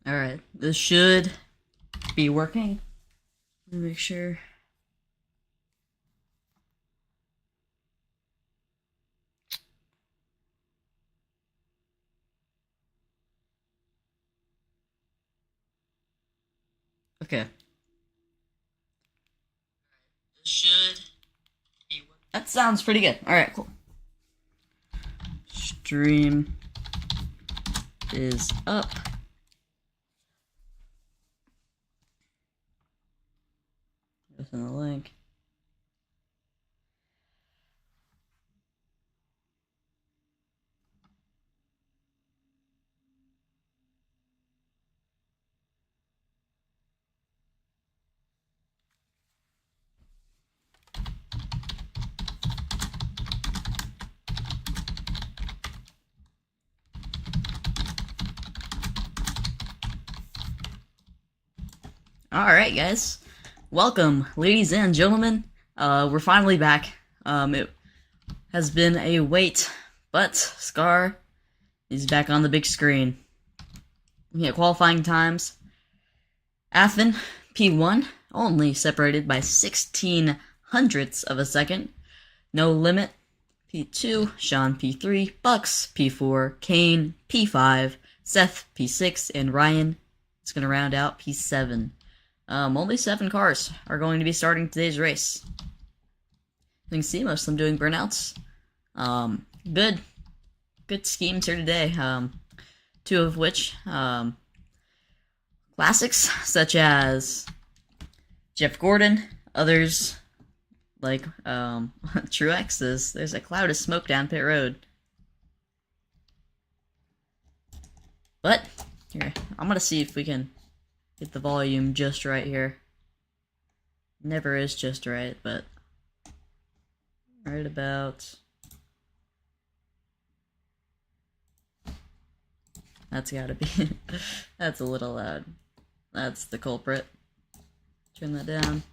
Alright, this should be working. Let me make sure. Okay. This should be working. That sounds pretty good. Alright, cool. Stream is up. Open the link. Alright, guys. Welcome, ladies and gentlemen. We're finally back. It has been a wait, but Scar is back on the big screen. Yeah, qualifying times. Athen, P1, only separated by 16 hundredths of a second. No Limit, P2, Sean, P3, Bucks, P4, Kane, P5, Seth, P6, and Ryan is going to round out P7. Only 7 cars are going to be starting today's race. You can see most of them doing burnouts. Good schemes here today. 2 of which, classics, such as Jeff Gordon. Others, like, Truex's. There's a cloud of smoke down pit road. But, here, I'm gonna see if we can get the volume just right here. Never is just right, but right about... That's gotta be... That's a little loud. That's the culprit. Turn that down.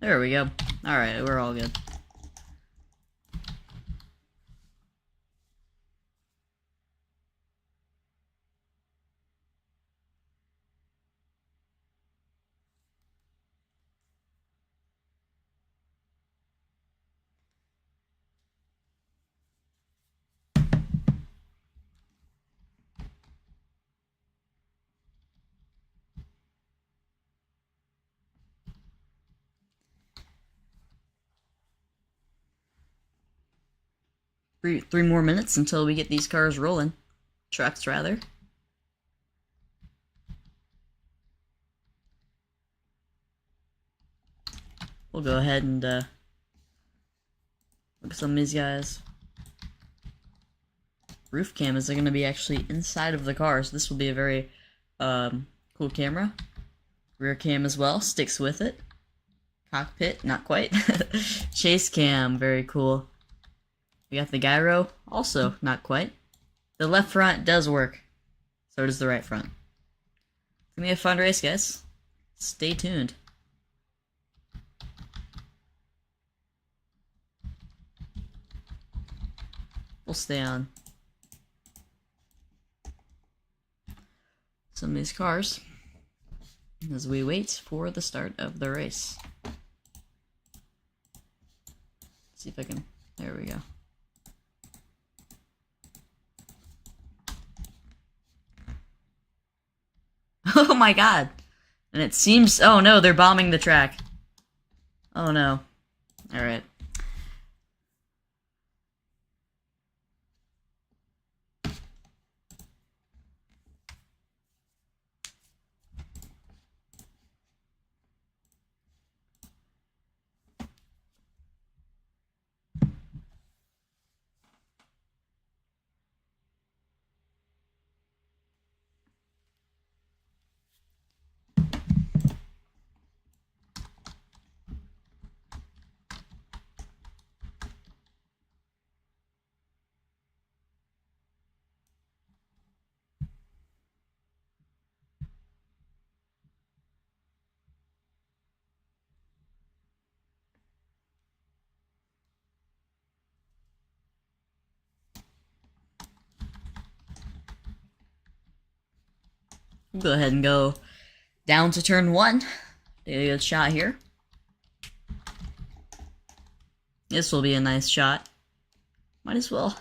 There we go. Alright, we're all good. Three more minutes until we get these cars rolling. Trucks, rather. We'll go ahead and look at some of these guys. Roof cameras are going to be actually inside of the car, so this will be a very cool camera. Rear cam as well, sticks with it. Cockpit, not quite. Chase cam, very cool. We got the gyro, also not quite. The left front does work, so does the right front. It's gonna be a fun race, guys. Stay tuned. We'll stay on some of these cars as we wait for the start of the race. See if I can... There we go. Oh my god! And it seems... Oh no, they're bombing the track. Oh no. Alright. We'll go ahead and go down to turn 1. Take a good shot here. This will be a nice shot. Might as well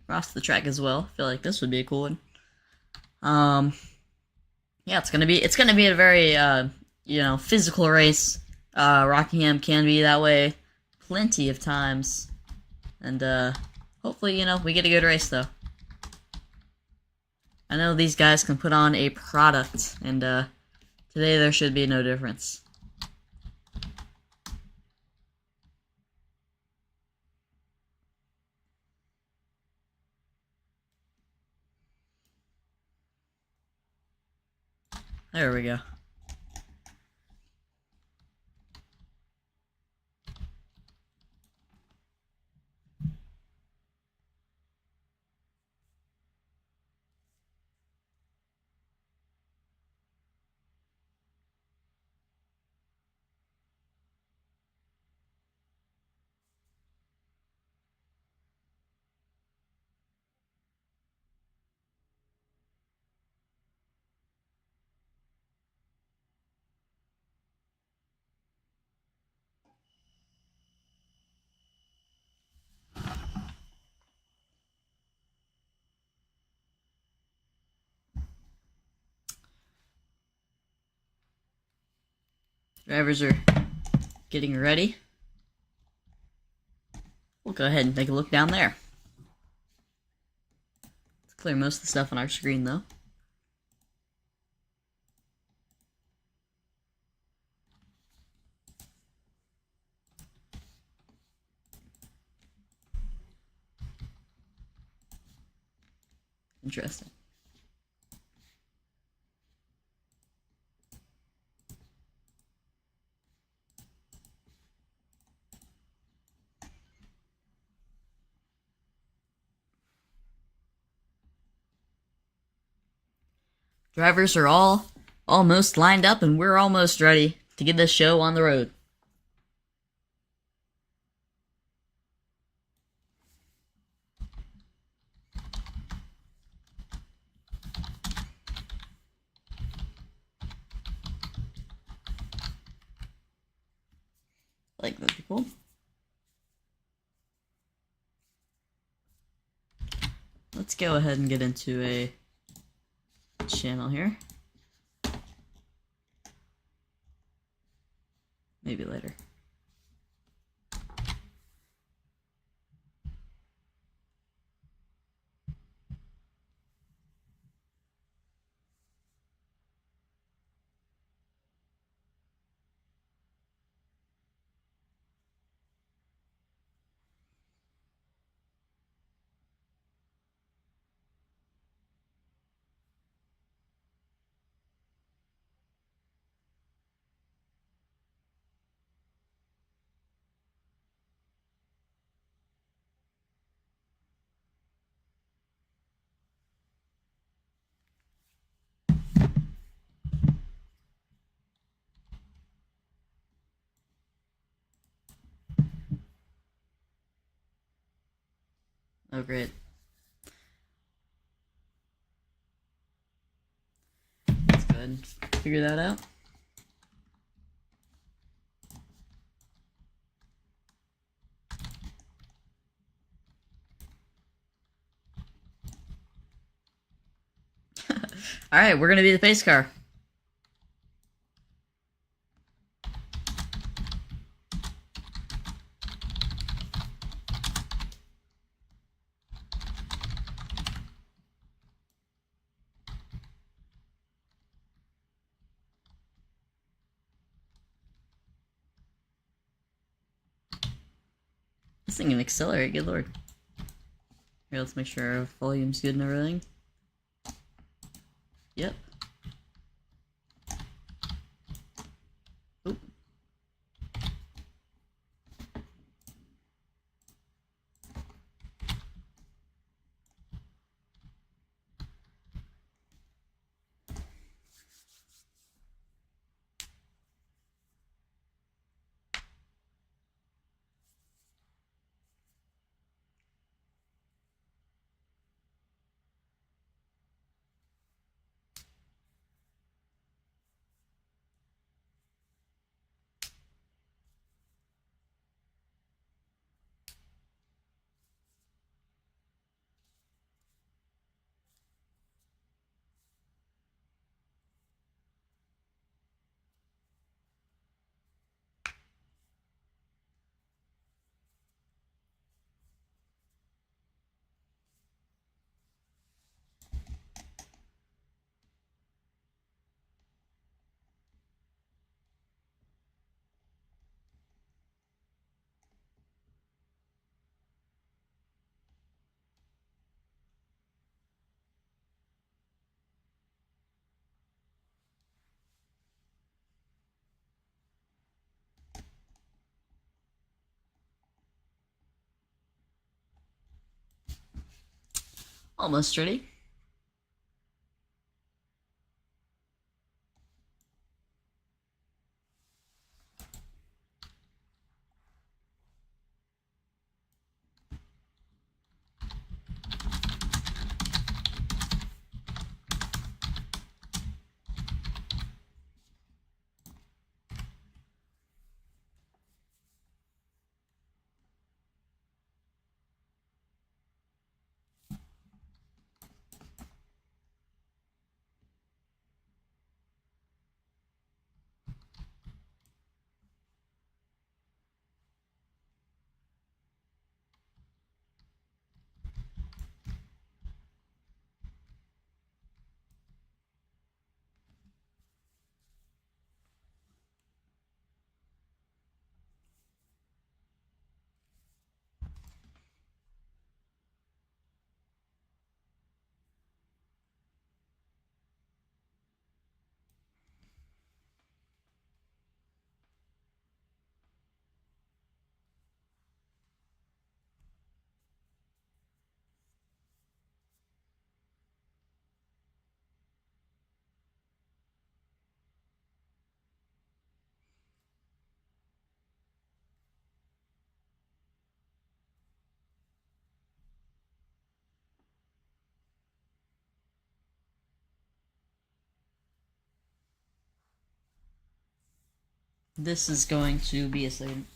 cross the track as well. I feel like this would be a cool one. Yeah, it's gonna be a very physical race. Rockingham can be that way plenty of times, and hopefully we get a good race though. I know these guys can put on a product, and today there should be no difference. There we go. Drivers are getting ready. We'll go ahead and take a look down there. Let's clear most of the stuff on our screen though. Interesting. Drivers are all almost lined up, and we're almost ready to get this show on the road. I like those people. Let's go ahead and get into a channel here. Maybe later. Oh, great. Let's go ahead and figure that out. Alright, we're gonna be the pace car. This thing can accelerate, good lord. Here, let's make sure our volume's good and everything. Yep. Oop. Almost ready. This is going to be a second.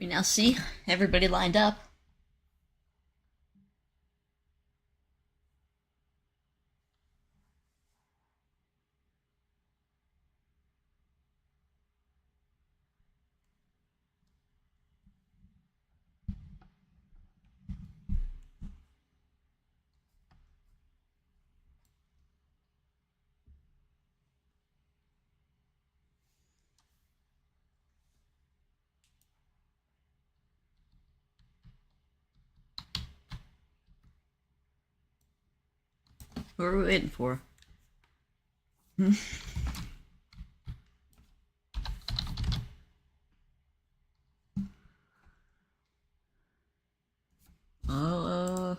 We now see everybody lined up. Who are we waiting for? Oh,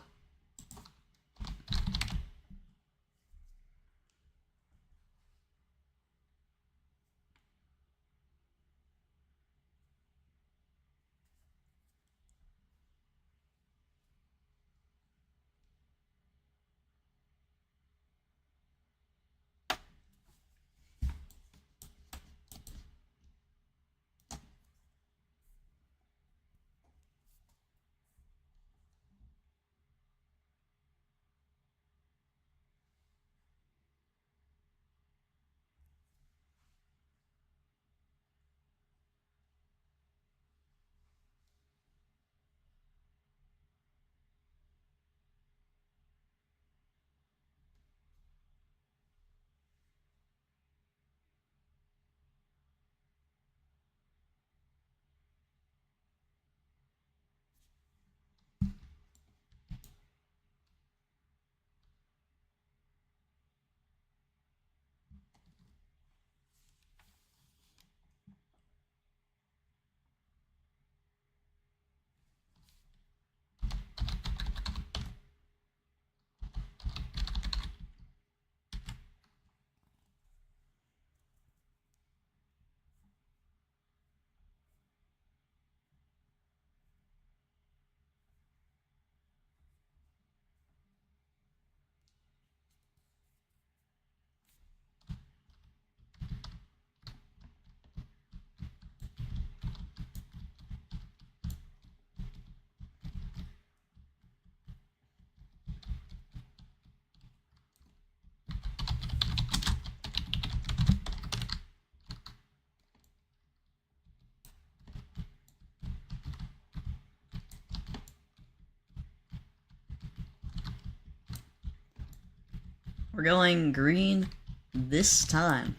We're going green this time.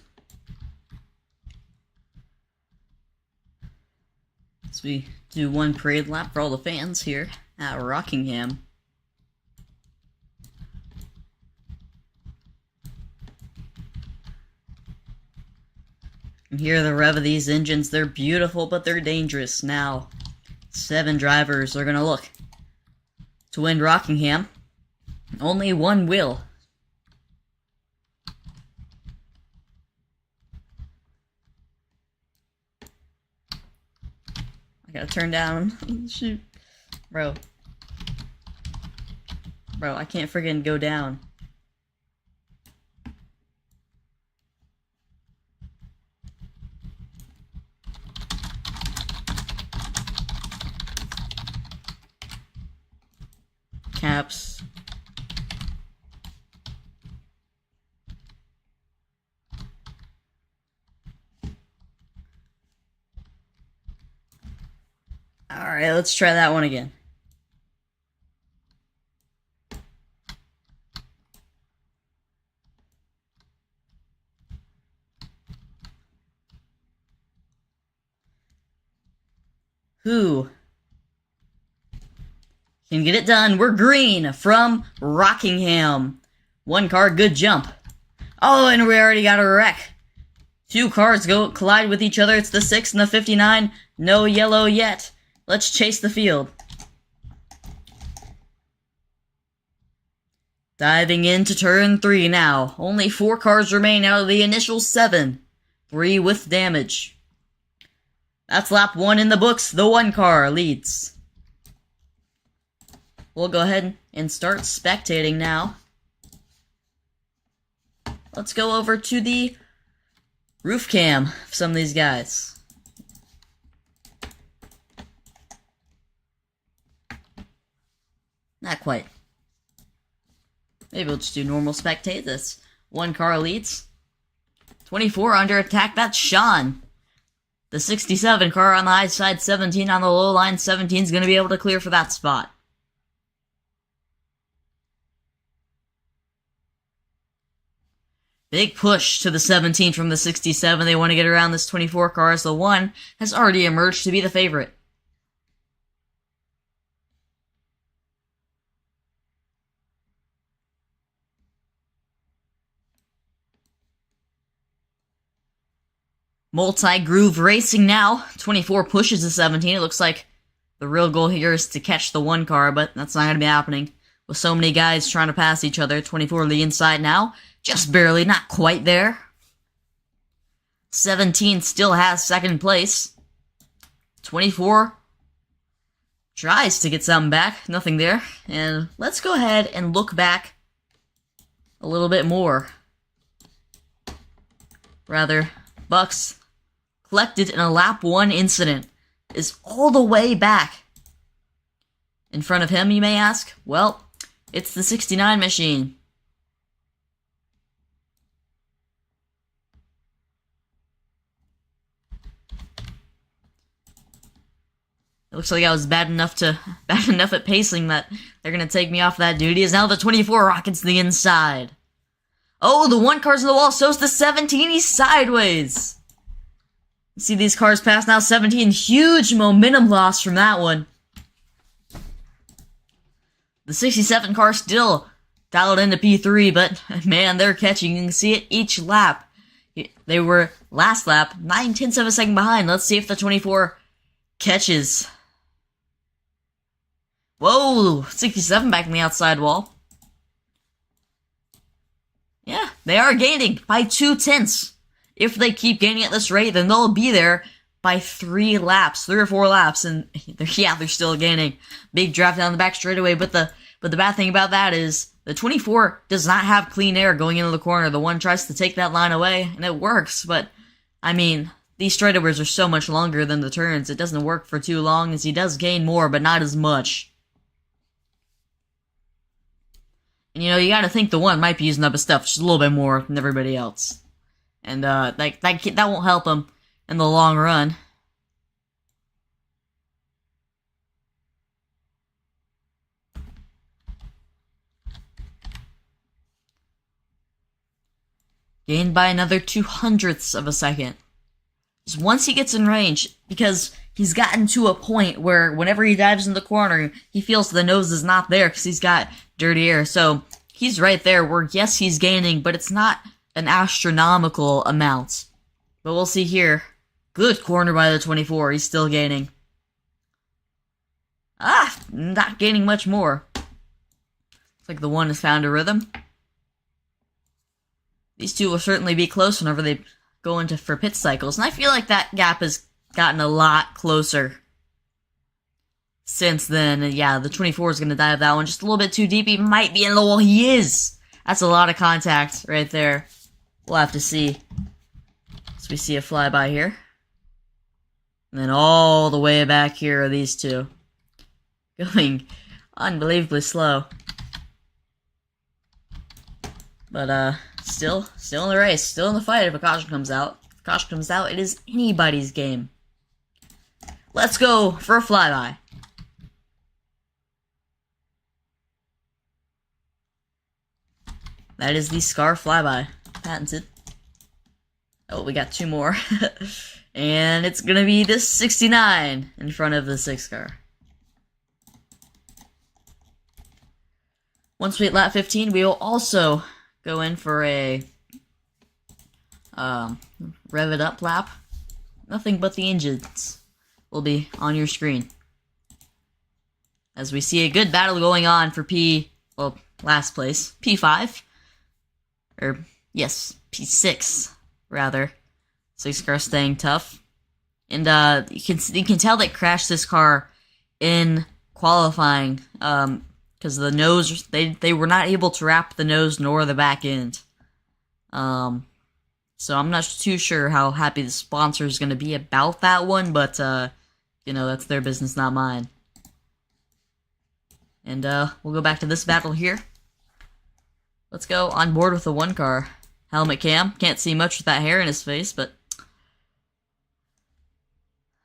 As we do one parade lap for all the fans here at Rockingham. And hear the rev of these engines. They're beautiful, but they're dangerous. Now, 7 drivers are gonna look to win Rockingham. Only one will. I gotta turn down. Shoot. Bro, I can't friggin' go down. Caps. Alright, let's try that one again. Who can get it done? We're green from Rockingham. 1 car, good jump. Oh, and we already got a wreck. 2 cars collide with each other. It's the 6 and the 59. No yellow yet. Let's chase the field. Diving into turn 3 now. Only 4 cars remain out of the initial 7. 3 with damage. That's lap 1 in the books. The 1 car leads. We'll go ahead and start spectating now. Let's go over to the roof cam of some of these guys. Not quite. Maybe we'll just do normal spectate this. 1 car leads. 24 under attack. That's Sean. The 67 car on the high side, 17 on the low line. 17 is going to be able to clear for that spot. Big push to the 17 from the 67. They want to get around this 24 car as the 1 has already emerged to be the favorite. Multi-groove racing now. 24 pushes the 17. It looks like the real goal here is to catch the 1 car, but that's not going to be happening. With so many guys trying to pass each other. 24 on the inside now. Just barely, not quite there. 17 still has 2nd place. 24 tries to get something back. Nothing there. And let's go ahead and look back a little bit more. Rather, Bucks collected in a lap 1 incident is all the way back. In front of him, you may ask? Well, it's the 69 machine. It looks like I was bad enough at pacing that they're gonna take me off that duty. Is now the 24 rockets to the inside. Oh, the 1 car's in the wall, so's the 17. He's sideways. You see these cars pass now. 17, huge momentum loss from that one. The 67 car still dialed into P3, but man, they're catching. You can see it each lap. They were last lap 9/10 of a second behind. Let's see if the 24 catches. Whoa, 67 back in the outside wall. Yeah, they are gaining by 2/10. If they keep gaining at this rate, then they'll be there by 3 laps, 3 or 4 laps, and they're still gaining. Big draft down the back straightaway, but the bad thing about that is the 24 does not have clean air going into the corner. The 1 tries to take that line away, and it works, but, I mean, these straightaways are so much longer than the turns. It doesn't work for too long, as he does gain more, but not as much. And, you know, you gotta think the 1 might be using up his stuff just a little bit more than everybody else. And, that won't help him in the long run. gained by another 200ths of a second. Just once he gets in range, because he's gotten to a point where whenever he dives in the corner, he feels the nose is not there because he's got dirty air. So he's right there where, yes, he's gaining, but it's not an astronomical amount. But we'll see here. Good corner by the 24. He's still gaining. Not gaining much more. Looks like the one has found a rhythm. These two will certainly be close whenever they go into for pit cycles, and I feel like that gap has gotten a lot closer since then. And yeah, the 24 is going to dive that one just a little bit too deep. He might be in the wall. He is! That's a lot of contact right there. We'll have to see. So we see a flyby here. And then all the way back here are these two. Going unbelievably slow. But, still in the race, still in the fight if a caution comes out. If a caution comes out, it is anybody's game. Let's go for a flyby. That is the Scar flyby. Patented. Oh, we got two more. And it's gonna be this 69 in front of the 6 car. Once we hit lap 15, we will also go in for a rev it up lap. Nothing but the engines will be on your screen. As we see a good battle going on for last place, P5. Or, yes, P6, rather. 6 car staying tough. And, you can tell they crashed this car in qualifying, because the nose, they were not able to wrap the nose nor the back end. So I'm not too sure how happy the sponsor is going to be about that one, but, you know, that's their business, not mine. And, we'll go back to this battle here. Let's go on board with the 1 car. Helmet cam. Can't see much with that hair in his face, but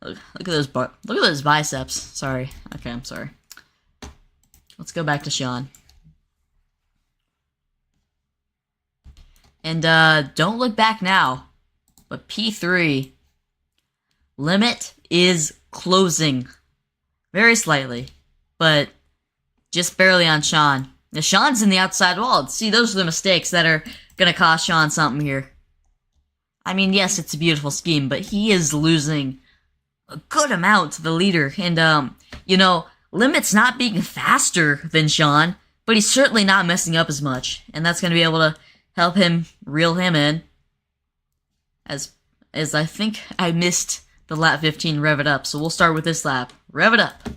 look at those biceps. Sorry. Okay, I'm sorry. Let's go back to Sean. And, don't look back now. But P3. Limit is closing. Very slightly. But just barely on Sean. Now, Sean's in the outside wall. See, those are the mistakes that are gonna cost Sean something here. I mean, yes, it's a beautiful scheme, but he is losing a good amount to the leader. And, you know, Limit's not being faster than Sean, but he's certainly not messing up as much. And that's going to be able to help him reel him in. As I think I missed the lap 15 rev it up, so we'll start with this lap. Rev it up.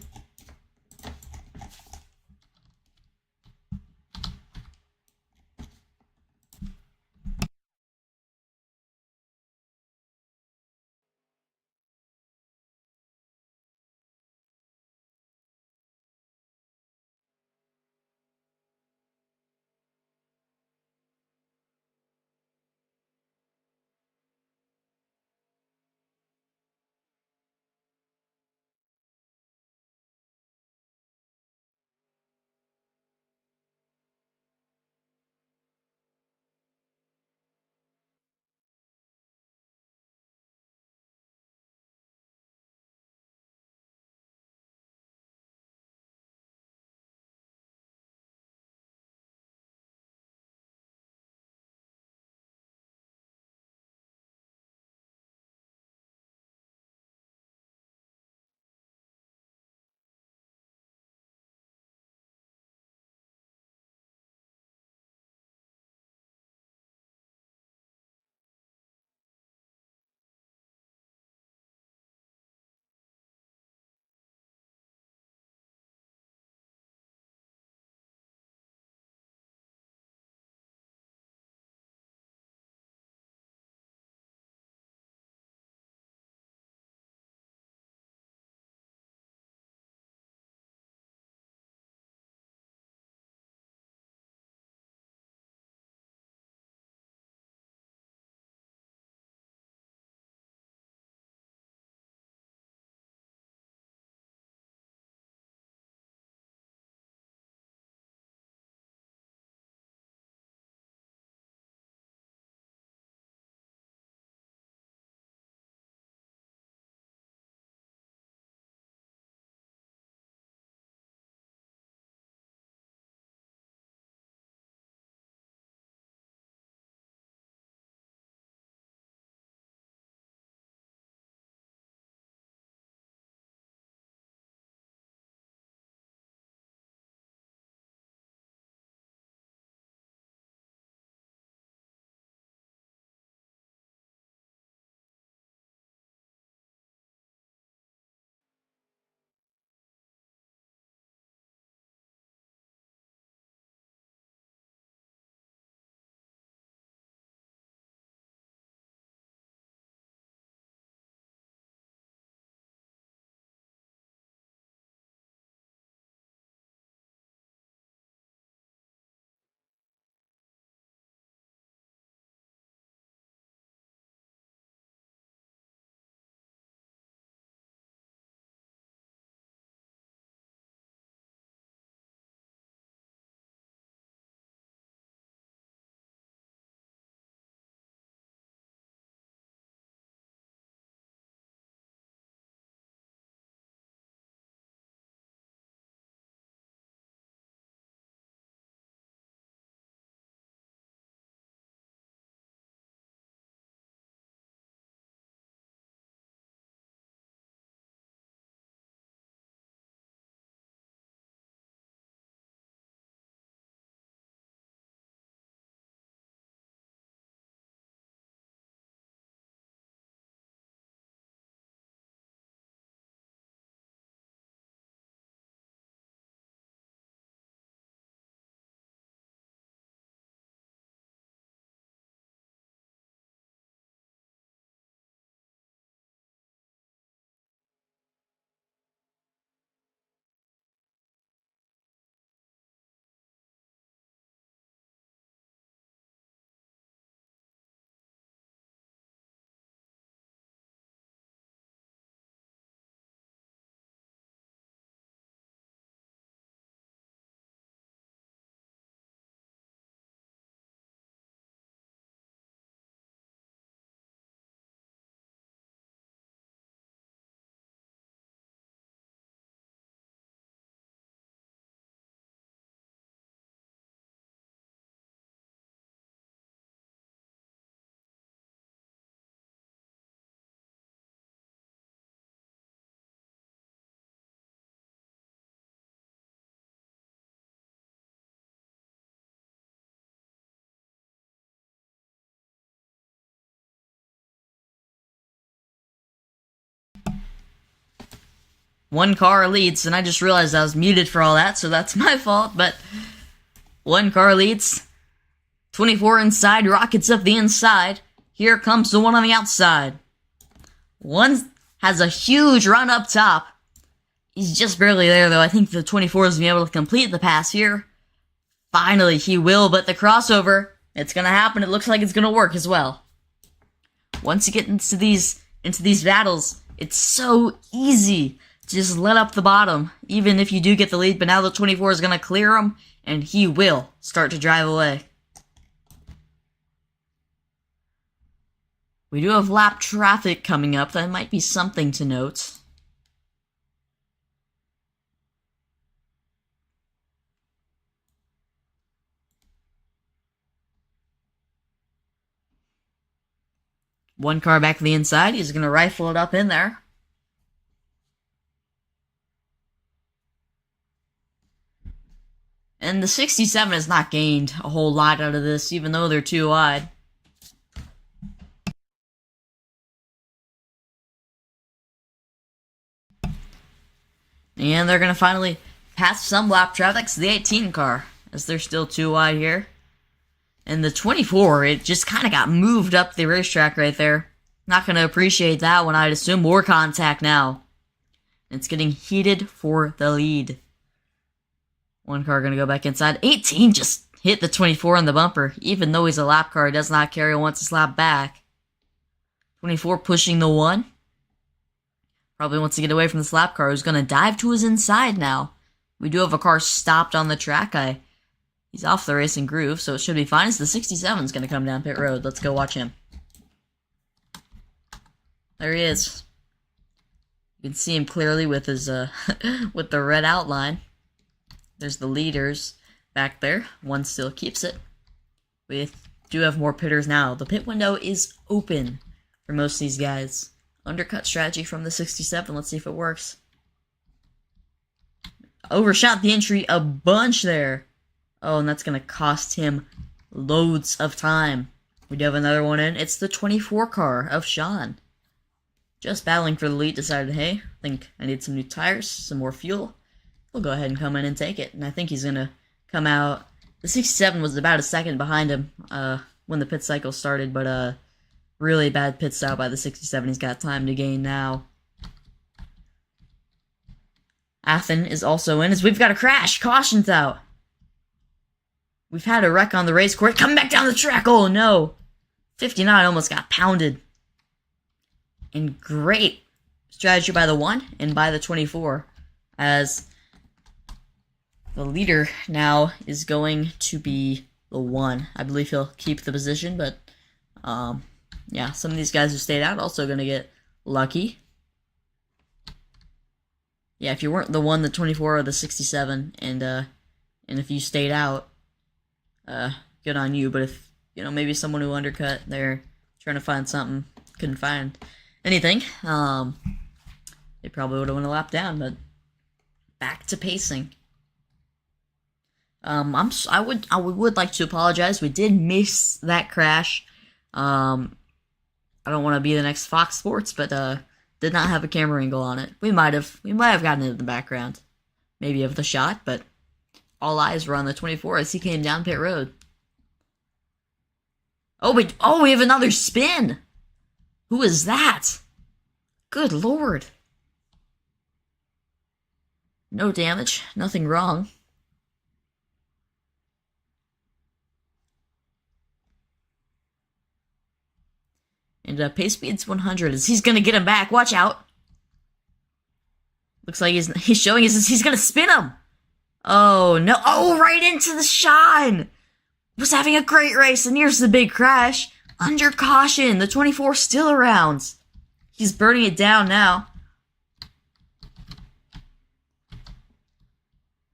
one car leads, and I just realized I was muted for all that, so that's my fault, but one car leads. 24 inside, rockets up the inside. Here comes the one on the outside. One has a huge run up top. He's just barely there, though. I think the 24 is going to be able to complete the pass here. Finally, he will, but the crossover, it's going to happen. It looks like it's going to work as well. Once you get into these battles, it's so easy to just let up the bottom, even if you do get the lead, but now the 24 is going to clear him, and he will start to drive away. We do have lap traffic coming up. That might be something to note. One car back to the inside. He's going to rifle it up in there. And the 67 has not gained a whole lot out of this, even though they're too wide. And they're going to finally pass some lap traffic to the 18 car, as they're still too wide here. And the 24, it just kind of got moved up the racetrack right there. Not going to appreciate that one, I'd assume. More contact now. It's getting heated for the lead. One car going to go back inside. 18 just hit the 24 on the bumper. Even though he's a lap car, he does not carry once it's lap back. 24 pushing the 1. Probably wants to get away from this lap car, who's going to dive to his inside now. We do have a car stopped on the track. He's off the racing groove, so it should be fine. As the 67 is going to come down pit road. Let's go watch him. There he is. You can see him clearly with his with the red outline. There's the leaders back there. One still keeps it. We do have more pitters now. The pit window is open for most of these guys. Undercut strategy from the 67. Let's see if it works. Overshot the entry a bunch there. Oh, and that's going to cost him loads of time. We do have another one in. It's the 24 car of Sean. Just battling for the lead, decided, hey, I think I need some new tires, some more fuel. We'll go ahead and come in and take it. And I think he's going to come out. The 67 was about a second behind him when the pit cycle started, but really bad pit stop by the 67. He's got time to gain now. Athen is also in, as we've got a crash. Caution's out. We've had a wreck on the race course. Coming back down the track. Oh, no. 59 almost got pounded. And great strategy by the 1 and by the 24. As the leader now is going to be the 1. I believe he'll keep the position, but yeah, some of these guys who stayed out also going to get lucky. Yeah, if you weren't the 1, the 24, or the 67, and if you stayed out, good on you. But if, maybe someone who undercut, they're trying to find something, couldn't find anything, they probably would have went a lap down. But back to pacing. I would like to apologize. We did miss that crash. I don't want to be the next Fox Sports, but did not have a camera angle on it. We might have gotten it in the background, maybe of the shot, but all eyes were on the 24 as he came down pit road. Oh, we have another spin. Who is that? Good lord. No damage, nothing wrong. And pace speed's 100 as he's gonna get him back. Watch out. Looks like he's showing us he's gonna spin him. Oh no. Oh, right into the shine. Was having a great race, and here's the big crash. Under caution. The 24 still around. He's burning it down now.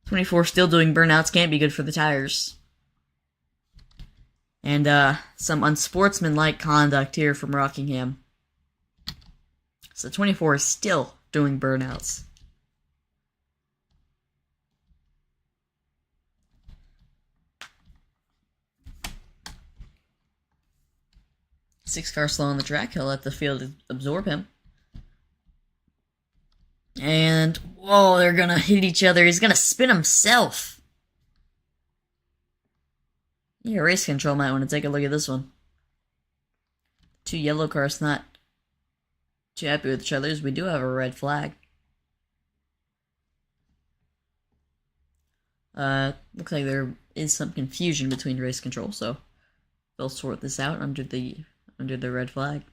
24 still doing burnouts. Can't be good for the tires. And some unsportsmanlike conduct here from Rockingham. So 24 is still doing burnouts. Six car slow on the track. He'll let the field absorb him. And, whoa, they're gonna hit each other. He's gonna spin himself. Yeah, race control might want to take a look at this one. Two yellow cars not too happy with each other. We do have a red flag. Looks like there is some confusion between race control, so they'll sort this out under the red flag.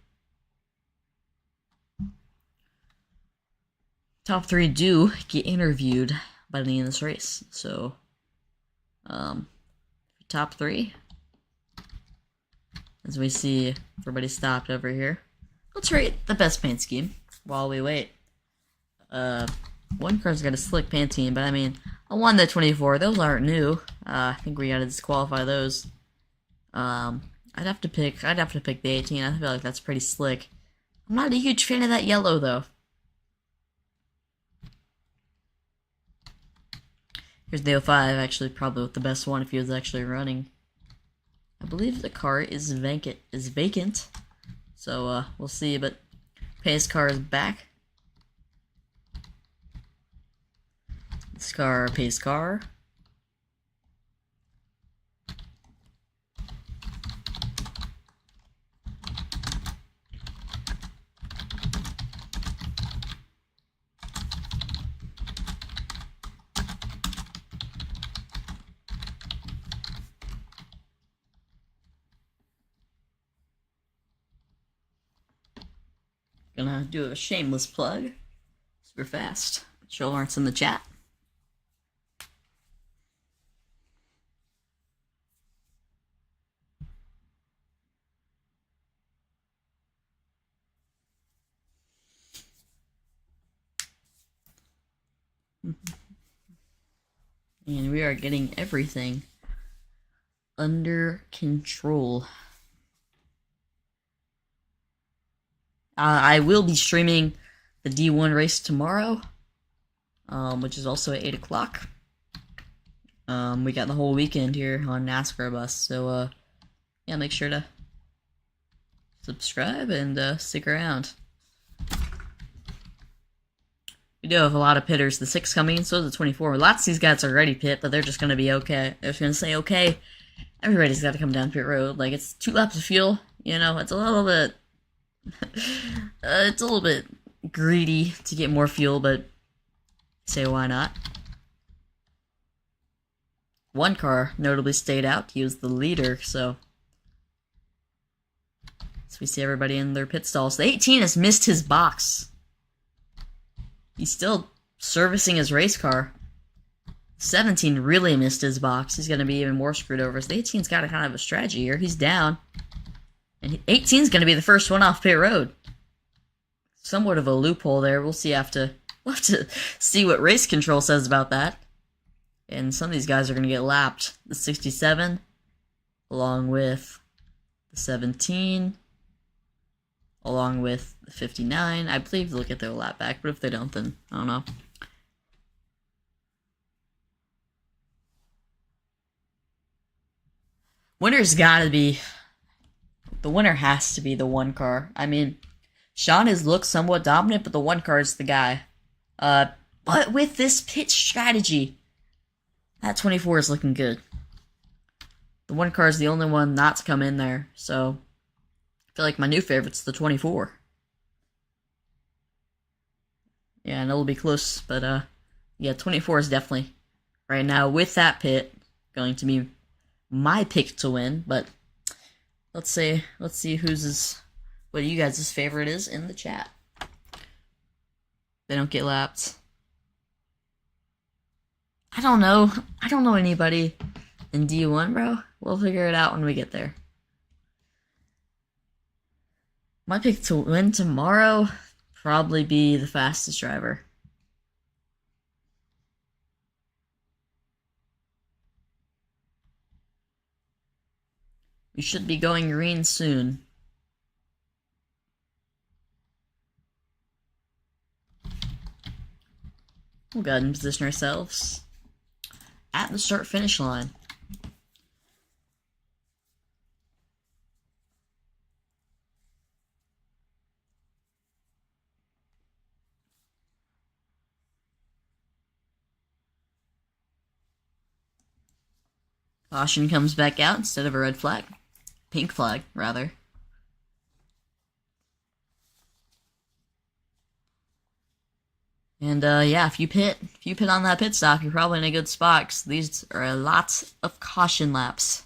Top three do get interviewed by the end of this race, so top three. As we see everybody stopped over here. Let's rate the best paint scheme while we wait. One car's got a slick paint scheme, but I mean, I won the 24. Those aren't new. I think we gotta disqualify those. I'd have to pick the 18. I feel like that's pretty slick. I'm not a huge fan of that yellow though. Here's the 05, actually probably the best one if he was actually running. I believe the car is vacant. So we'll see, but pace car is back. This car, pace car. Gonna do a shameless plug. Super fast. Show Lawrence in the chat. And we are getting everything under control. I will be streaming the D1 race tomorrow, which is also at 8 o'clock. We got the whole weekend here on NASCAR Bus, so yeah, make sure to subscribe and stick around. We do have a lot of pitters. The 6 coming, so the 24. Lots of these guys are already pit, but they're just going to be okay. They're just going to say, okay, everybody's got to come down pit road. Like, it's 2 laps of fuel, you know, it's a little bit... it's a little bit greedy to get more fuel, but say why not? One car notably stayed out. He was the leader, so we see everybody in their pit stalls. The 18 has missed his box. He's still servicing his race car. 17 really missed his box. He's going to be even more screwed over. So the 18's got a kind of a strategy here. He's down. And 18's going to be the first one off pit road. Somewhat of a loophole there. We'll have to see what race control says about that. And some of these guys are going to get lapped. The 67, along with the 17, along with the 59. I believe they'll get their lap back, but if they don't, then I don't know. Winner's gotta be... The winner has to be the 1 car. I mean, Sean has looked somewhat dominant, but the 1 car is the guy. But with this pit strategy, that 24 is looking good. The 1 car is the only one not to come in there, so I feel like my new favorite's the 24. Yeah, and it'll be close, but yeah, 24 is definitely, right now, with that pit, going to be my pick to win, but let's see what you guys' favorite is in the chat. They don't get lapped. I don't know anybody in D1, bro. We'll figure it out when we get there. My pick to win tomorrow, probably be the fastest driver. We should be going green soon. We'll go ahead and position ourselves at the start-finish line. Caution comes back out instead of a red flag. Pink flag, rather. And yeah, if you pit on that pit stop, you're probably in a good spot, 'cause these are lots of caution laps.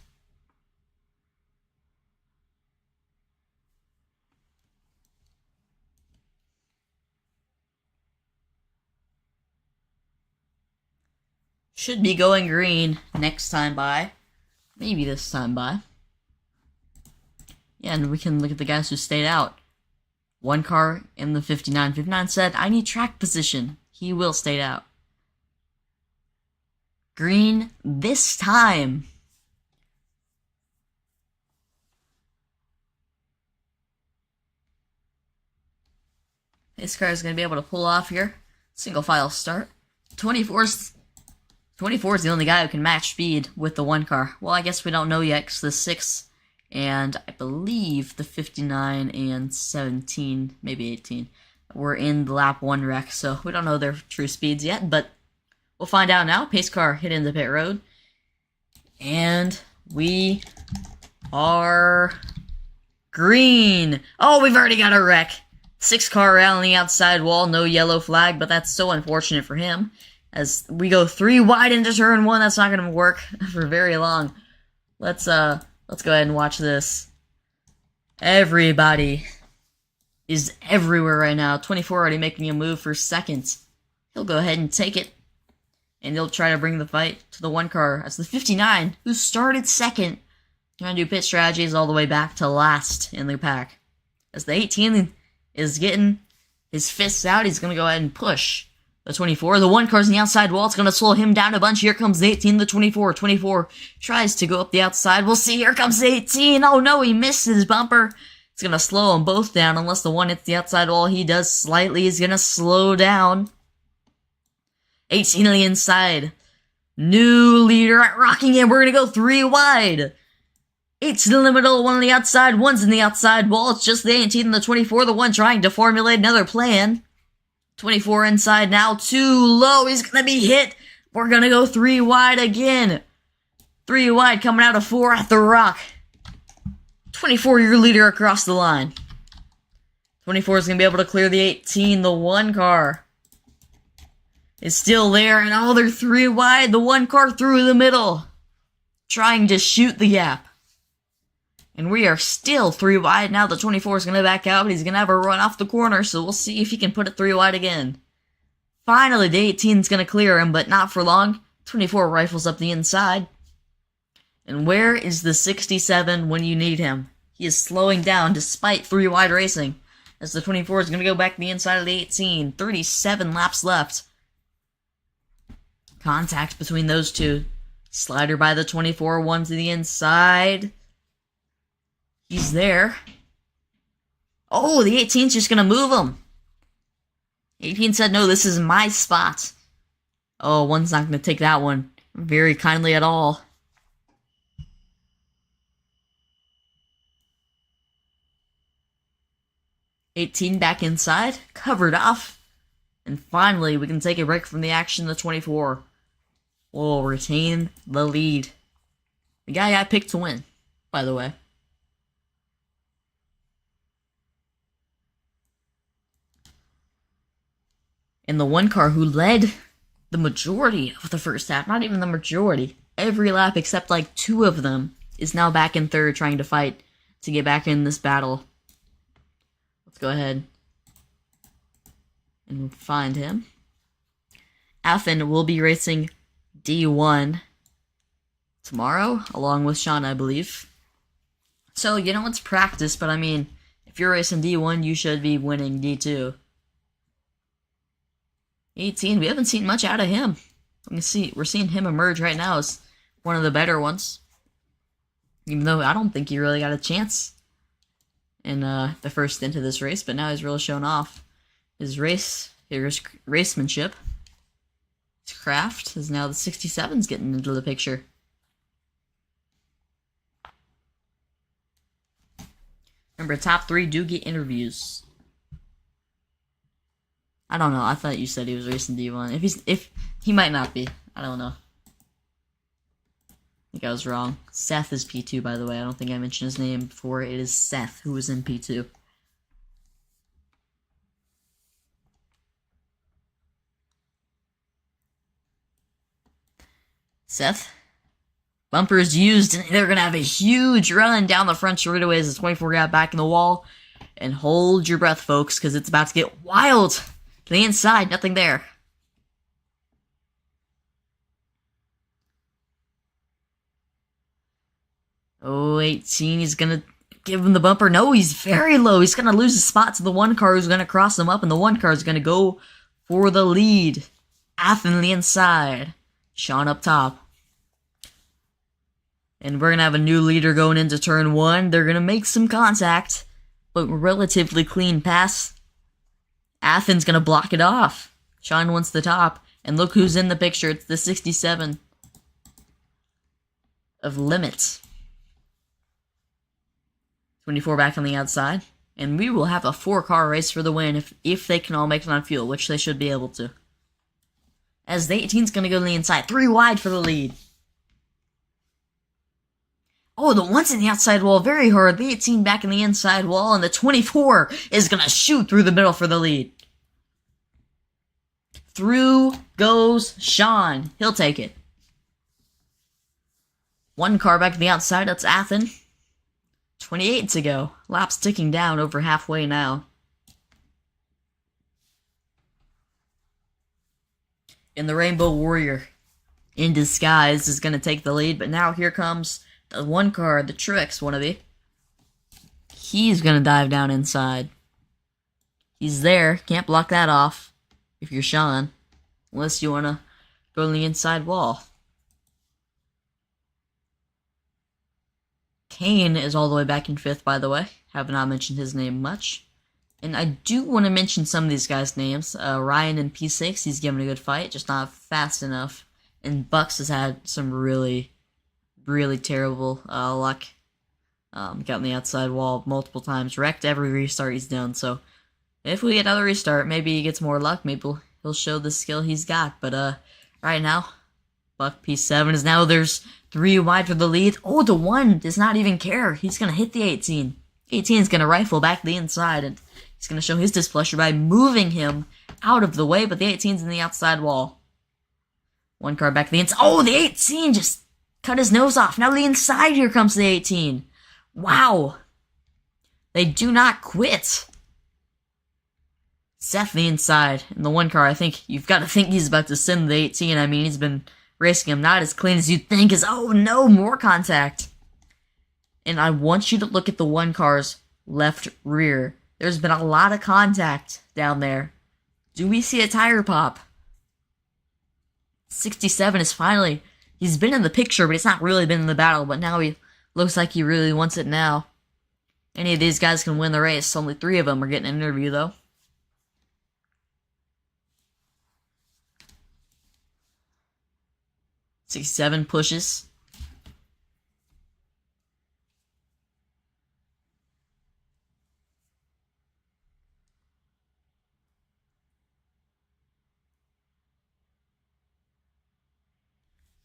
Should be going green next time by. Maybe this time by. Yeah, and we can look at the guys who stayed out. One car in the 59. 59 said, I need track position. He will stay out. Green this time. This car is going to be able to pull off here. Single file start. 24 is the only guy who can match speed with the one car. Well, I guess we don't know yet, because the 6 and I believe the 59 and 17, maybe 18, were in the lap 1 wreck, so we don't know their true speeds yet, but we'll find out now. Pace car hit into pit road, and we are green. Oh, we've already got a wreck. 6 car around the outside wall, no yellow flag, but that's so unfortunate for him. As we go 3 wide into turn 1, that's not going to work for very long. Let's go ahead and watch this. Everybody is everywhere right now. 24 already making a move for second. He'll go ahead and take it, and he'll try to bring the fight to the one car. As the 59, who started second, trying to do pit strategies all the way back to last in the pack. As the 18 is getting his fists out, he's going to go ahead and push the 24. The one car's in the outside wall. It's going to slow him down a bunch. Here comes the 18, the 24. 24 tries to go up the outside. We'll see. Here comes the 18. Oh no, he missed his bumper. It's going to slow them both down unless the one hits the outside wall. He does slightly. He's going to slow down. 18 on the inside. New leader at Rockingham. We're going to go 3 wide. 18 in the middle, 1 on the outside, 1's in the outside wall. It's just the 18 and the 24, the one trying to formulate another plan. 24 inside now, too low. He's going to be hit. We're going to go 3 wide again. 3 wide coming out of 4 at the rock. 24, your leader across the line. 24 is going to be able to clear the 18. The one car is still there, and oh, they're 3 wide. The one car through the middle, trying to shoot the gap. And we are still 3 wide now. The 24 is going to back out, but he's going to have a run off the corner, so we'll see if he can put it 3 wide again. Finally, the 18 is going to clear him, but not for long. 24 rifles up the inside. And where is the 67 when you need him? He is slowing down despite 3 wide racing, as the 24 is going to go back to the inside of the 18. 37 laps left. Contact between those two. Slider by the 24, 1 to the inside. He's there. Oh, the 18's just gonna move him. 18 said, no, this is my spot. Oh, 1's not gonna take that one very kindly at all. $18 back inside, covered off. And finally, we can take a break from the action. The 24 will retain the lead. The guy I picked to win, by the way. And the one car who led the majority of the first half, not even the majority, every lap except like 2 of them, is now back in third trying to fight to get back in this battle. Let's go ahead and find him. Affin will be racing D1 tomorrow, along with Sean, I believe. So, you know, it's practice, but I mean, if you're racing D1, you should be winning D2. 18, we haven't seen much out of him. We're seeing him emerge right now as one of the better ones. Even though I don't think he really got a chance in the first stint of this race, but now he's really shown off his racemanship. His craft is now the 67's getting into the picture. Remember, top 3 do get interviews. I don't know. I thought you said he was racing D1. If he might not be. I don't know. think I was wrong. Seth is P2, by the way. I don't think I mentioned his name before. It is Seth who was in P2. Seth. Bumper is used, and they're going to have a huge run down the front straightaways as 24 got back in the wall. And hold your breath, folks, because it's about to get wild. To the inside, nothing there. Oh, 18, he's going to give him the bumper. No, he's very low. He's going to lose his spot to the one car who's going to cross him up, and the one car is going to go for the lead. Athen the inside. Sean up top. And we're going to have a new leader going into turn 1. They're going to make some contact, but relatively clean pass. Athen's going to block it off. Sean wants the top. And look who's in the picture. It's the 67 of Limits. 24 back on the outside. And we will have a 4-car race for the win if they can all make it on fuel, which they should be able to. As the 18's going to go to the inside. 3 wide for the lead. Oh, the one's in the outside wall very hard. The 18 back in the inside wall, and the 24 is going to shoot through the middle for the lead. Through goes Sean. He'll take it. 1 car back in the outside, that's Athen. 28 to go. Laps ticking down over halfway now. And the Rainbow Warrior, in disguise, is going to take the lead, but now here comes the 1 car, the Trix wannabe. He's gonna dive down inside. He's there. Can't block that off if you're Sean. Unless you wanna go to the inside wall. Kane is all the way back in 5th, by the way. Have not mentioned his name much. And I do want to mention some of these guys' names. Ryan in P6, he's giving a good fight, just not fast enough. And Bucks has had some really terrible luck. Got on the outside wall multiple times. Wrecked every restart he's done. So if we get another restart, maybe he gets more luck. Maybe he'll show the skill he's got. But right now, Buck P7 is now there's 3 wide for the lead. Oh, the 1 does not even care. He's going to hit the 18. 18 is going to rifle back to the inside. And he's going to show his displeasure by moving him out of the way. But the 18's in the outside wall. 1 car back to the inside. Oh, the 18 just cut his nose off. Now the inside here comes the 18. Wow. They do not quit. Seth the inside. And the 1 car, I think, you've got to think he's about to send the 18. I mean, he's been racing him not as clean as you'd think. Oh no, more contact. And I want you to look at the 1 car's left rear. There's been a lot of contact down there. Do we see a tire pop? 67 is finally... He's been in the picture, but he's not really been in the battle. But now he looks like he really wants it now. Any of these guys can win the race. Only 3 of them are getting an interview, though. '67 pushes.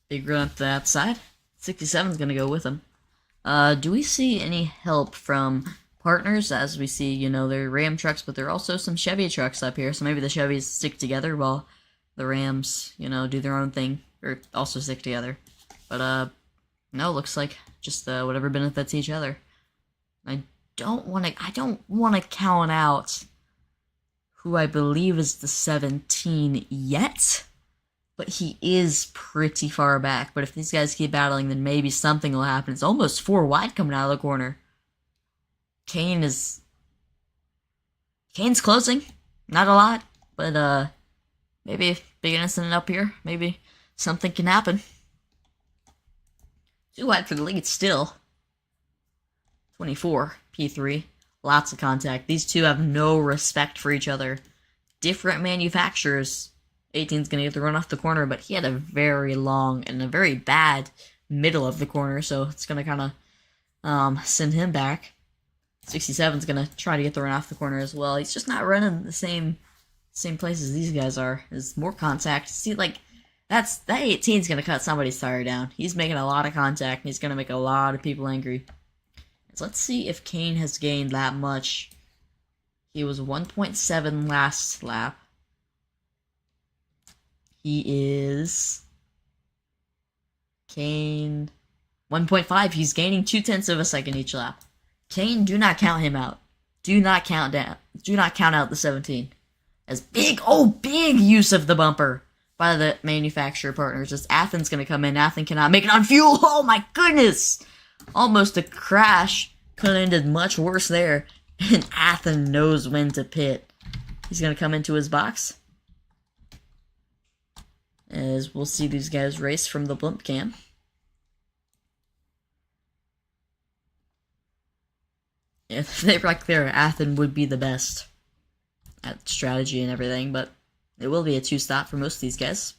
Big run up the outside. 67's going to go with him. Do we see any help from partners? As we see, you know, they're Ram trucks, but there are also some Chevy trucks up here. So maybe the Chevys stick together while the Rams, you know, do their own thing. Or also stick together. But, no, looks like just whatever benefits each other. I don't want to count out who I believe is the 17 yet. But he is pretty far back. But if these guys keep battling, then maybe something will happen. It's almost 4 wide coming out of the corner. Kane's closing. Not a lot. But, maybe a big incident up here. Maybe something can happen. 2 wide for the lead still. 24, P3. Lots of contact. These 2 have no respect for each other. Different manufacturers. 18's going to get the run off the corner, but he had a very long and a very bad middle of the corner, so it's going to kind of send him back. 67's going to try to get the run off the corner as well. He's just not running the same place as these guys are. There's more contact. See, like, That 18's gonna cut somebody's tire down. He's making a lot of contact, and he's gonna make a lot of people angry. So let's see if Kane has gained that much. He was 1.7 last lap. He is... Kane... 1.5. He's gaining 0.2 of a second each lap. Kane, do not count him out. Do not count down. Do not count out the 17. As big use of the bumper by the manufacturer partners. As Athens gonna come in. Athens cannot make it on fuel. Oh my goodness! Almost a crash. Could have ended much worse there. And Athens knows when to pit. He's gonna come into his box. As we'll see these guys race from the blimp cam. If they were like there, Athens would be the best at strategy and everything, but it will be a 2-stop for most of these guys.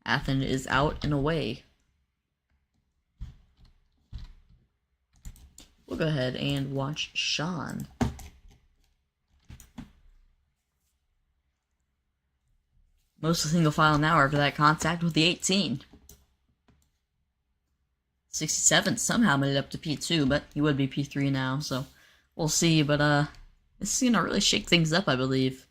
Athens is out and away. We'll go ahead and watch Sean. Most of the single file now after that contact with the 18. 67 somehow made it up to P2, but he would be P3 now, so we'll see. But this is gonna really shake things up, I believe.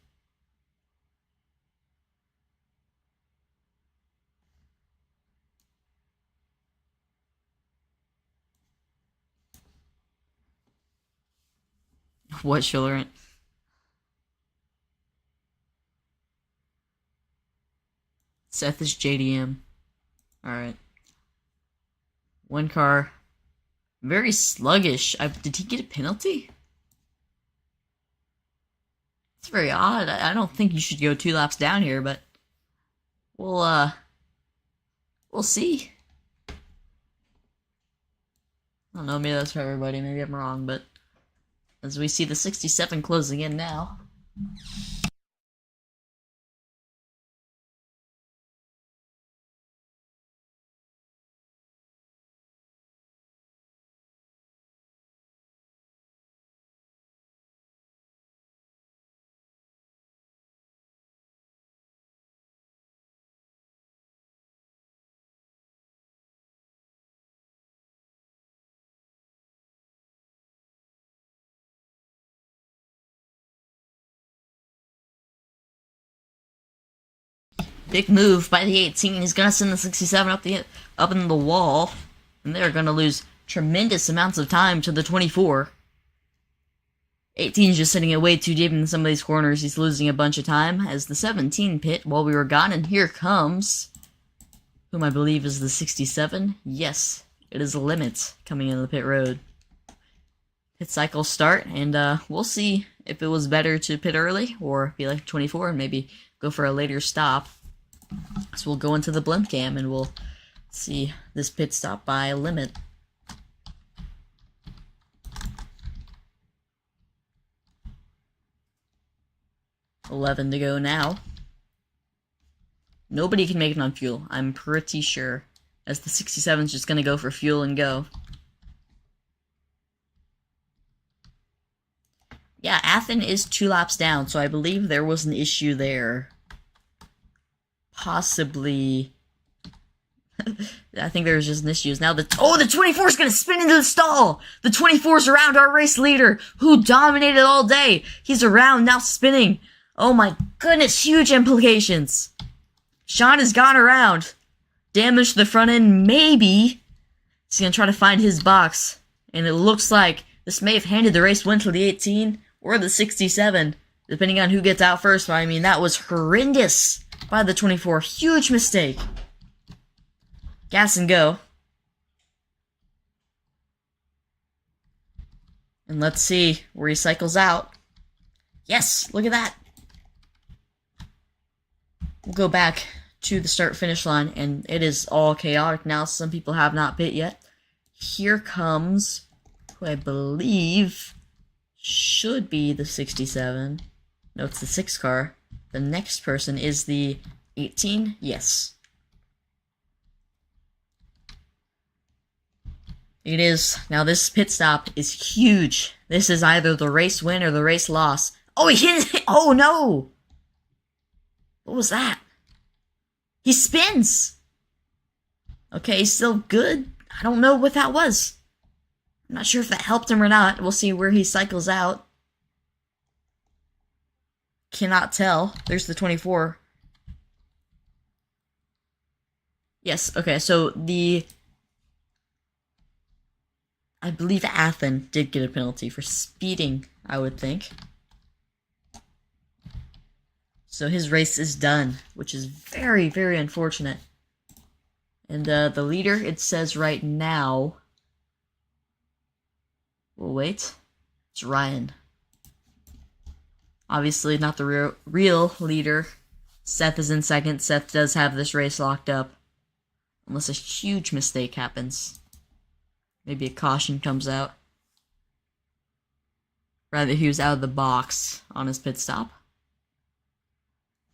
What should learn? Seth is JDM. Alright. One car. Very sluggish. Did he get a penalty? It's very odd. I don't think you should go 2 laps down here, but we'll see. I don't know, maybe that's for everybody, maybe I'm wrong, but as we see the 67 closing in now. Big move by the 18. He's gonna send the 67 up in the wall, and they're gonna lose tremendous amounts of time to the 24. 18's just sitting it way too deep in some of these corners. He's losing a bunch of time as the 17 pit while we were gone, and here comes whom I believe is the 67. Yes, it is Limit coming into the pit road. Pit cycle start, and we'll see if it was better to pit early or be like 24 and maybe go for a later stop. So we'll go into the blimp cam and we'll see this pit stop by Limit. $11 to go now. Nobody can make it on fuel, I'm pretty sure, as the 67's just gonna go for fuel and go. Yeah, Athens is 2 laps down, so I believe there was an issue there. Possibly. I think there's just an issue. Now the 24's gonna spin into the stall! The 24's around our race leader, who dominated all day! He's around, now spinning! Oh my goodness, huge implications! Sean has gone around. Damaged the front end, maybe. He's gonna try to find his box. And it looks like this may have handed the race win to the 18 or the 67, depending on who gets out first. But I mean, that was horrendous by the 24. Huge mistake. Gas and go. And let's see where he cycles out. Yes, look at that. We'll go back to the start-finish line, and it is all chaotic now. Some people have not pit yet. Here comes who I believe should be the 67. No, it's the 6 car. The next person is the 18. Yes. It is. Now this pit stop is huge. This is either the race win or the race loss. Oh, he hit it! Oh no! What was that? He spins! Okay, he's still good. I don't know what that was. I'm not sure if that helped him or not. We'll see where he cycles out. Cannot tell. There's the 24. Yes, okay, so I believe Athen did get a penalty for speeding, I would think. So his race is done, which is very, very unfortunate. And the leader, it says right now... We'll wait. It's Ryan. Obviously not the real leader. Seth is in second. Seth does have this race locked up. Unless a huge mistake happens. Maybe a caution comes out. Rather, he was out of the box on his pit stop.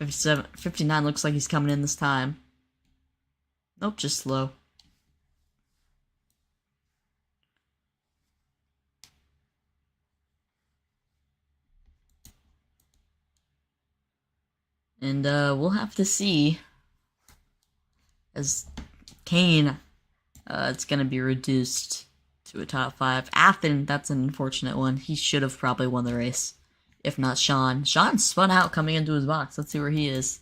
59 looks like he's coming in this time. Nope, just slow. And we'll have to see, as Kane, it's gonna be reduced to a top 5. Athen, that's an unfortunate one. He should have probably won the race. If not Sean. Sean spun out coming into his box. Let's see where he is.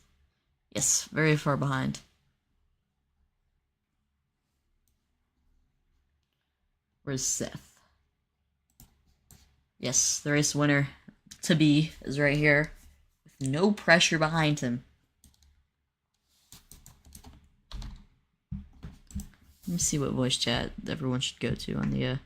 Yes, very far behind. Where's Seth? Yes, the race winner to be is right here. With no pressure behind him. Let me see what voice chat everyone should go to on the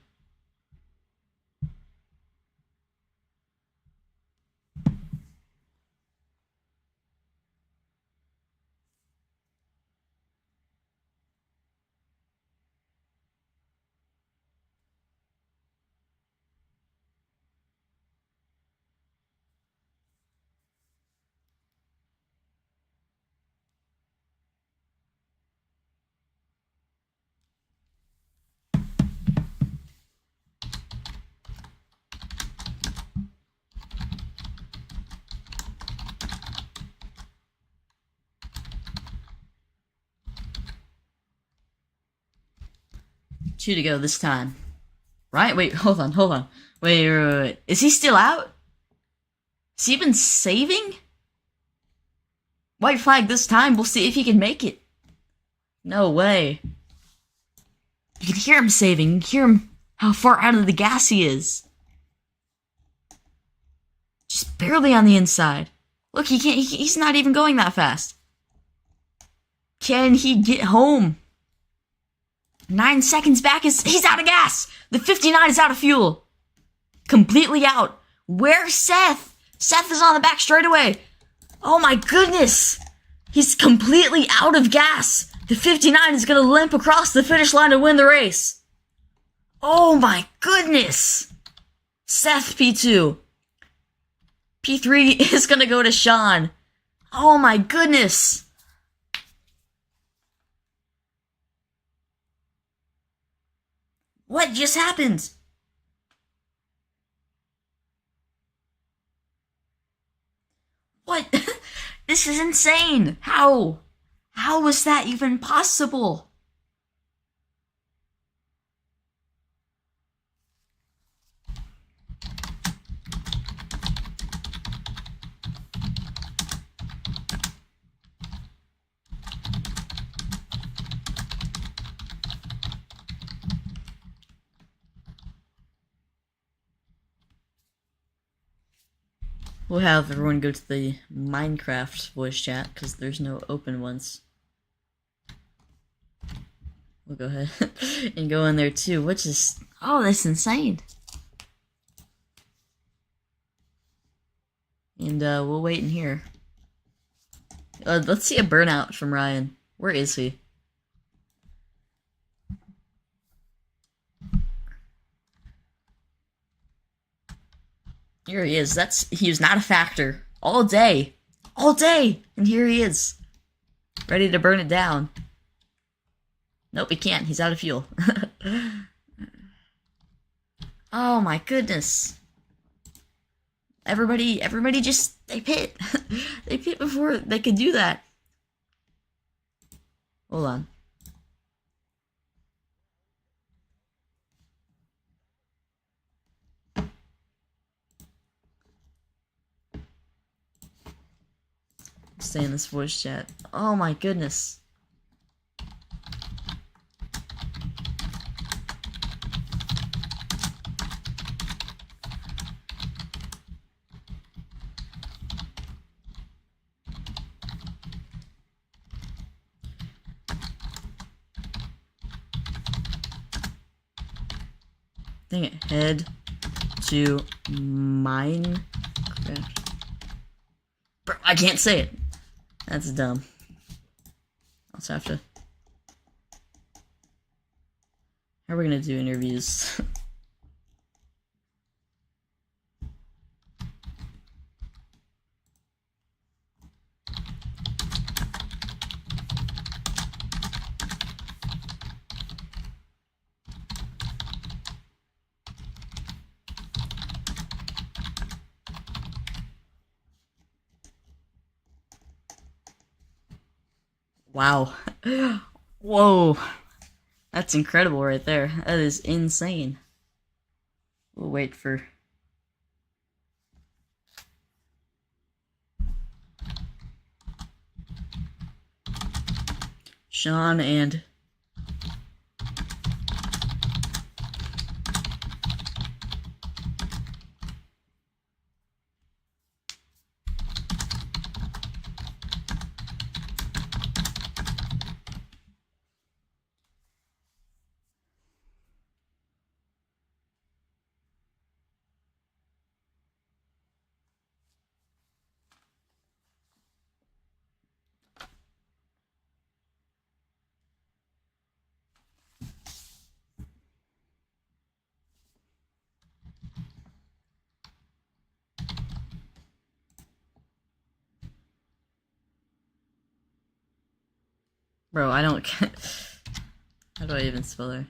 two to go this time. Right? Wait, hold on. Wait. Is he still out? Has he been saving? White flag this time. We'll see if he can make it. No way. You can hear him saving. You can hear him how far out of the gas he is. Just barely on the inside. Look, he's not even going that fast. Can he get home? 9 seconds back he's out of gas. The 59 is out of fuel. Completely out. Where's Seth? Seth is on the back straightaway. Oh my goodness. He's completely out of gas. The 59 is going to limp across the finish line to win the race. Oh my goodness. Seth P2. P3 is going to go to Sean. Oh my goodness. What just happened? What? This is insane. How? How was that even possible? We'll have everyone go to the Minecraft voice chat, because there's no open ones. We'll go ahead and go in there too, which is... Oh, that's insane. And we'll wait in here. Let's see a burnout from Ryan. Where is he? Here he is. He was not a factor. All day. And here he is. Ready to burn it down. Nope, he can't. He's out of fuel. Oh my goodness. Everybody just, they pit. They pit before they could do that. Hold on. Stay in this voice chat. Oh my goodness. Dang it. Head to Minecraft. Bro, I can't say it. That's dumb. I'll just have to. How are we gonna do interviews? Wow. Whoa. That's incredible right there. That is insane. We'll wait for... Sean and... Bro, I don't... How do I even spell her?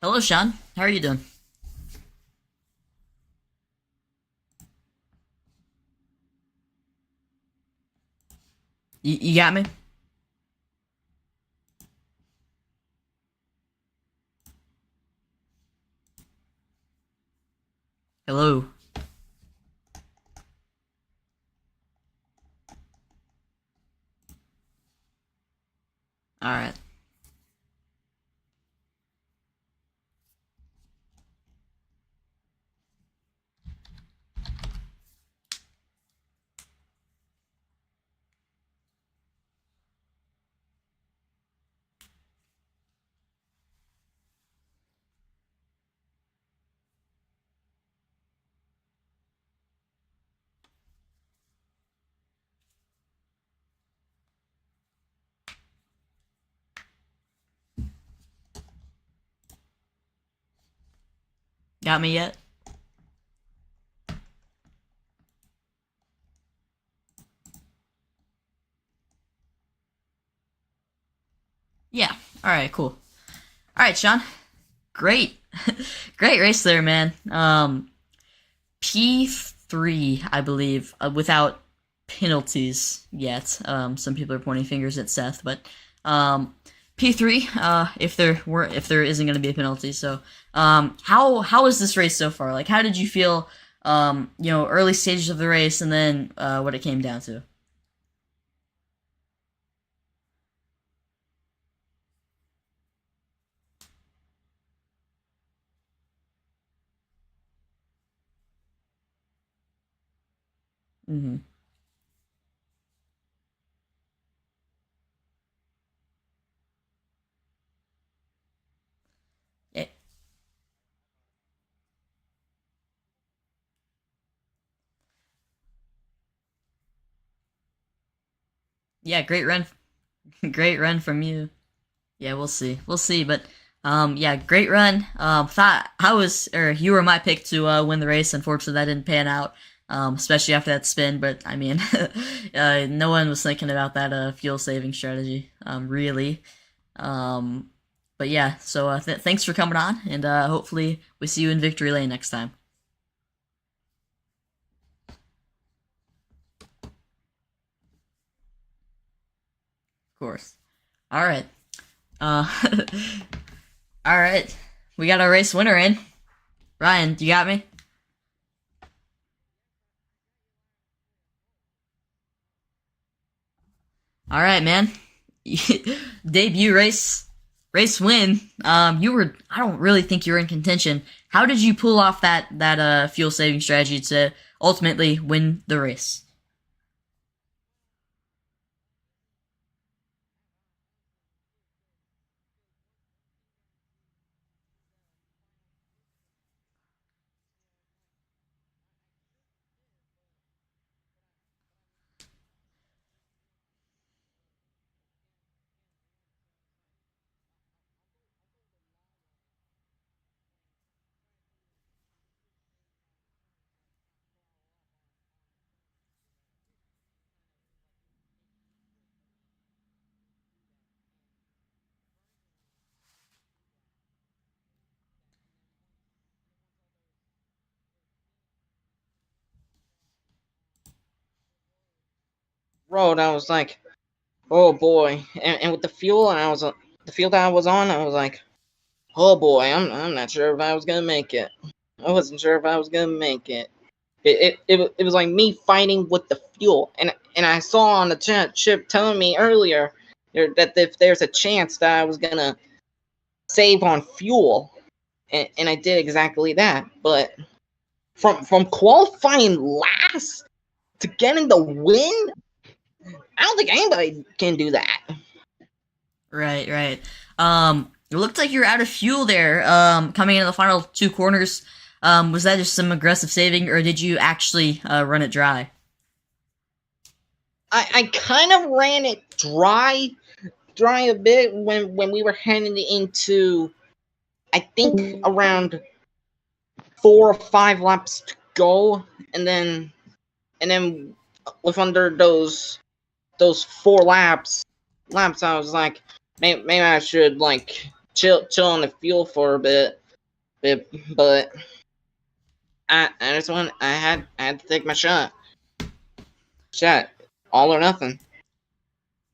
Hello, Sean. How are you doing? You got me? Hello. Alright. Got me yet? Yeah. Alright, cool. Alright, Sean. Great. Great race there, man. P3, I believe, without penalties yet. Some people are pointing fingers at Seth, but P3, if there isn't going to be a penalty. So, how is this race so far? Like, how did you feel? Early stages of the race, and then what it came down to. Mm-hmm. Yeah, great run, great run from you. Yeah, we'll see, but yeah, great run. Thought I was, or you were my pick to win the race. Unfortunately, that didn't pan out. especially after that spin. But I mean, no one was thinking about that fuel saving strategy, really. Um, but yeah, so thanks for coming on, and hopefully we see you in Victory Lane next time. Of course. All right. Uh, all right. We got our race winner in. Ryan, you got me? All right, man. Debut race win. You were. I don't really think you were in contention. How did you pull off that fuel saving strategy to ultimately win the race? Road, I was like, oh boy. And with the fuel, the fuel that I was on, I was like, oh boy, I'm not sure if I was gonna make it. I wasn't sure if I was gonna make it. It was like me fighting with the fuel, and I saw on the chat ship telling me earlier that if there's a chance that I was gonna save on fuel, and I did exactly that. But from qualifying last to getting the win, I don't think anybody can do that. Right, right. It looked like you were out of fuel there. Coming into the final two corners. Was that just some aggressive saving, or did you actually run it dry? I kind of ran it dry a bit when we were heading into, I think, around 4 or 5 laps to go, and then with under those 4 laps, I was like, maybe I should like chill on the fuel for a bit, but I just want I had to take my shot, all or nothing.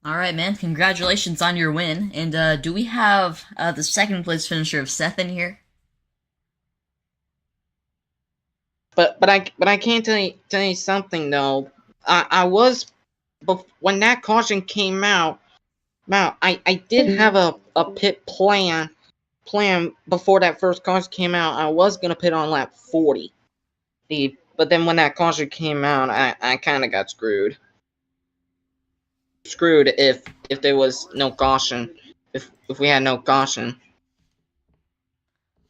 All right, man. Congratulations on your win. And do we have the second place finisher of Seth in here? But I can't tell you something though. I was, but when that caution came out, I did have a pit plan before that first caution came out. I was gonna pit on lap 40. But then when that caution came out, I kind of got screwed if there was no caution, if we had no caution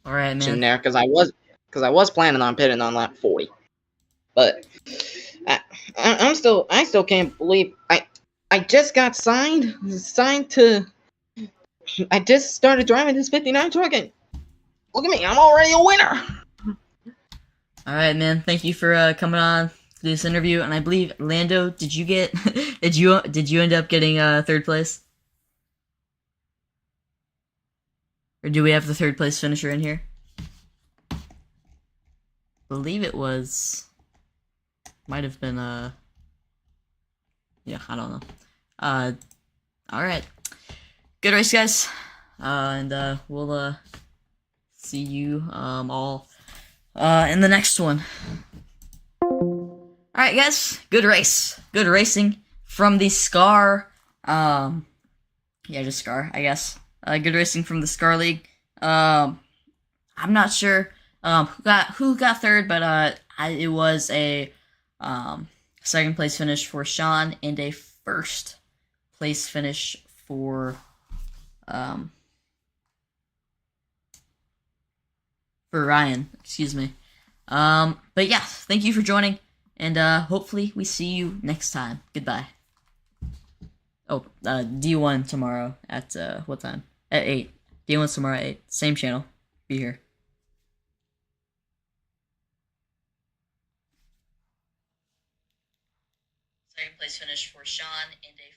All right, in man. there, because I was planning on pitting on lap 40. But I, I still can't believe I just got signed to. I just started driving this 59 truck, and look at me, I'm already a winner. All right, man. Thank you for coming on this interview. And I believe Lando, did you get did you end up getting third place, or do we have the third place finisher in here? I believe it was. Might have been yeah, I don't know. All right. Good race, guys. And we'll see you all in the next one. All right, guys. Good race. Good racing from the Scar. Yeah, just Scar, I guess. Good racing from the Scar League. I'm not sure who got third, but it was a second place finish for Sean and a first place finish for Ryan. Excuse me. But yeah, thank you for joining, and hopefully we see you next time. Goodbye. Oh, D1 tomorrow at what time? At 8. D1's tomorrow at 8. Same channel. Be here. Second place finish for Sean, and a